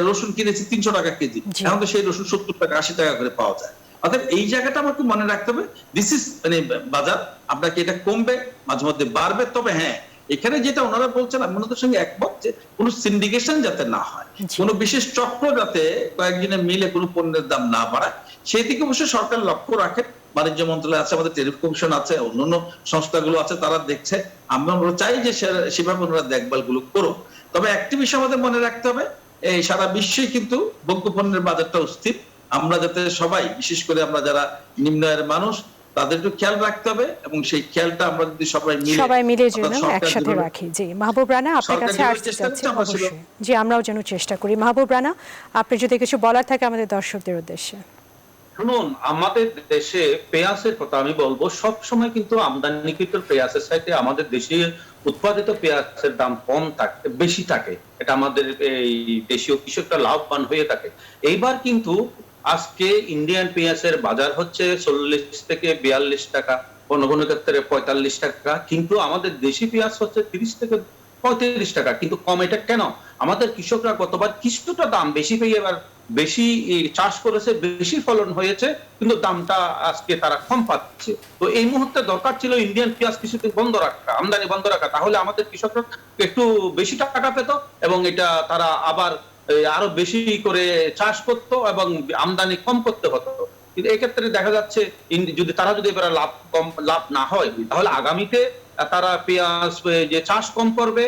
রসুন কিনেছি 300 টাকা কেজি, জি। এখন তো সেই রসুন 70 টাকা 80 টাকা করে পাওয়া যায়। অর্থাৎ এই জায়গাটা আমাকে মনে রাখতে হবে, দিস ইজ মানে বাজার, আপনাকে এটা কমবে, মাঝে মধ্যে বাড়বে। তবে হ্যাঁ, এখানে যেটা ওনারা বলছেন আমি ওনাদের সঙ্গে একমত যে কোনো সিন্ডিকেশন যাতে না হয়, জি। কোনো বিশেষ চক্র যাতে কয়েকজনের মিলে কোনো পণ্যের দাম না বাড়ায়, সেই দিকে অবশ্যই সরকার লক্ষ্য রাখে। বাণিজ্য মন্ত্রণালয় আছে, আমাদের টেরিফ কমিশন আছে, অন্যান্য সংস্থাগুলো আছে, তারা দেখছে। আমরা চাই যে সেভাবে ওনারা দেখভাল গুলো করুক। তবে একটি বিষয় আমাদের মনে রাখতে হবে, এই সারা বিশ্বে কিন্তু ভোগ্যপণ্যের বাজারটা অস্থির। আমরা যাতে সবাই, বিশেষ করে আমরা যারা নিম্ন আয়ের মানুষ, তাদের একটু খেয়াল রাখতে হবে, এবং সেই খেয়ালটা আমরা যদি সবাই মিলে যেন অর্থাৎ সরকার একসাথে যেভাবে- রাখি। জি, মাহবুব রানা, আপনার সরকার কাছে যেভাবে আসতে চেষ্টা চাচ্ছি। করছে, আমরা অবশ্যই, জি, আমরাও যেন চেষ্টা করি। মাহবুব রানা, আপনি যদি কিছু বলার থাকে আমাদের দর্শকদের উদ্দেশ্যে। শুনুন, আমাদের দেশে পেঁয়াজের কথা আমি বলবো, সব সময় কিন্তু আমদানিকৃত পেঁয়াজের সাথে আমাদের দেশে উৎপাদিত পেঁয়াজের দাম কম থাকে, বেশি থাকে। এটা আমাদের এই দেশীয় কৃষকরা লাভবান হয়ে থাকে। এইবার কিন্তু আজকে ইন্ডিয়ান পেঁয়াজের বাজার হচ্ছে 40 থেকে 42 টাকা, কোনো কোনো ক্ষেত্রে 45 টাকা, কিন্তু আমাদের দেশি পেঁয়াজ হচ্ছে 30 থেকে 35 টাকা। কিন্তু কম এটা কেন? আমাদের কৃষকরা গতবার কিছুটা দাম বেশি পেয়ে এবার বেশি চাষ করেছে, বেশি ফলন হয়েছে, কিন্তু দামটা আজকে তারা কম পাচ্ছে। তো এই মুহূর্তে দরকার ছিল ইন্ডিয়ান পেঁয়াজ কিছুদিন বন্ধ রাখা, আমদানি বন্ধ রাখা, তাহলে আমাদের কৃষকরা একটু বেশি টাকা পেত, এবং এটা তারা আবার আরো বেশি করে চাষ করতো এবং আমদানি কম করতে হতো। কিন্তু এক্ষেত্রে দেখা যাচ্ছে যদি তারা যদি এবার লাভ না হয়, তাহলে আগামীতে তারা পেঁয়াজ যে চাষ কম করবে,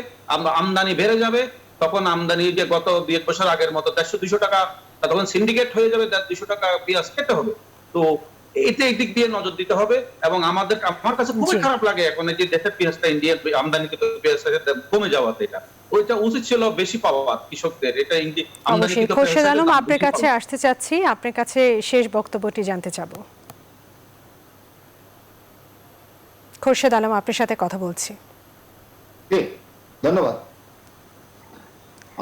আমদানি বেড়ে যাবে, তখন আমদানি যে গত 2-1 বছর আগের মতো 150-200 টাকা, তখন সিন্ডিকেট হয়ে যাবে, 200 টাকা পেঁয়াজ খেতে হবে। তো এতে এই দিক দিয়ে নজর দিতে হবে। এবং আমার কাছে খুবই খারাপ লাগে এখন এই যে দেশের পেঁয়াজটা ইন্ডিয়ান আমদানিকৃত পেঁয়াজটা কমে যাওয়াতে। এটা ওইটা উচিত ছিল বেশি পাওয়া কৃষকদের। এটা অবশ্যই। খোরশেদ আলম, আপনার কাছে আসতে চাচ্ছি, আপনার কাছে শেষ বক্তব্যটি জানতে চাবো। খোরশেদ আলম, আপনার সাথে কথা বলছি। ধন্যবাদ।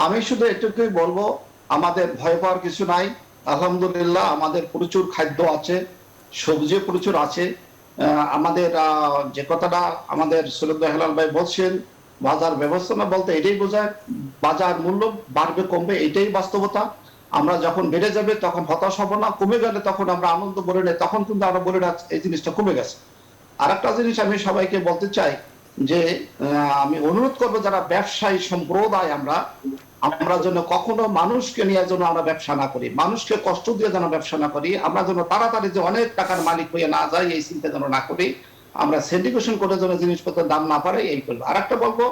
আমি শুধু এটুকুই বলবো, আমাদের ভয় পাওয়ার কিছু নাই। আলহামদুলিল্লাহ আমাদের প্রচুর খাদ্য আছে, সবজি প্রচুর আছে। আমাদের যে কথাটা আমাদের সৈয়দ হেলাল ভাই বলছেন, বাজার ব্যবস্থাপনা বলতে এটাই বোঝায়, বাজার মূল্য বাড়বে কমবে, এটাই বাস্তবতা। আমরা যখন বেড়ে যাবে তখন হতাশ হব না, কমে গেলে তখন আমরা আনন্দ বলে নেই, তখন কিন্তু আমরা বলে না এই জিনিসটা কমে গেছে। আর একটা জিনিস আমি সবাইকে বলতে চাই যে আমি অনুরোধ করবো, যারা ব্যবসায়ী সম্প্রদায় আমরা যেন কখনো মানুষকে নিয়ে যেন আমরা ব্যবসা না করি, মানুষকে কষ্ট দিয়ে যেন ব্যবসা না করি, আমরা যেন তাড়াতাড়ি যে অনেক টাকার মালিক হয়ে না যাই, এই চিন্তা যেন না করি, আমরা সিন্ডিকেশন করে যেন জিনিসপত্রের দাম না পারে, এই করবো। আর একটা বলবো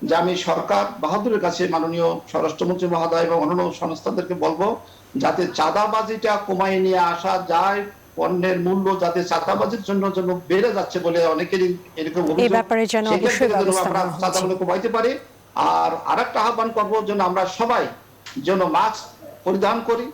যে আমি সরকার বাহাদুরের কাছে, মাননীয় স্বরাষ্ট্রমন্ত্রী মহোদয় এবং অন্যান্য সংস্থাদেরকে বলবো, যাতে চাঁদাবাজিটা কমাই নিয়ে আসা যায়, পণ্যের মূল্য যাতে চাঁদাবাজির জন্য বেড়ে যাচ্ছে বলে অনেকেরই এরকম অভিযোগ, আমরা চাঁদাগুলো কমাইতে পারি। আর আরেকটা আহ্বান করবো যেন আমরা সবাই যেন মাস্ক পরিধান করি।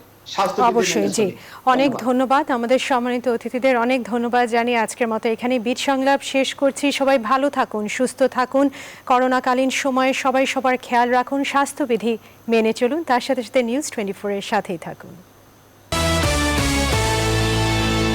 অবশ্যই। জি, অনেক ধন্যবাদ আমাদের সম্মানিত অতিথিদের, অনেক ধন্যবাদ জানিয়ে আজকের মতো এখানে বিট সংলাপ শেষ করছি। সবাই ভালো থাকুন, সুস্থ থাকুন, করোনাকালীন সময়ে সবাই সবার খেয়াল রাখুন, স্বাস্থ্যবিধি মেনে চলুন, তার সাথে সাথে নিউজ 24 এর সাথেই থাকুন।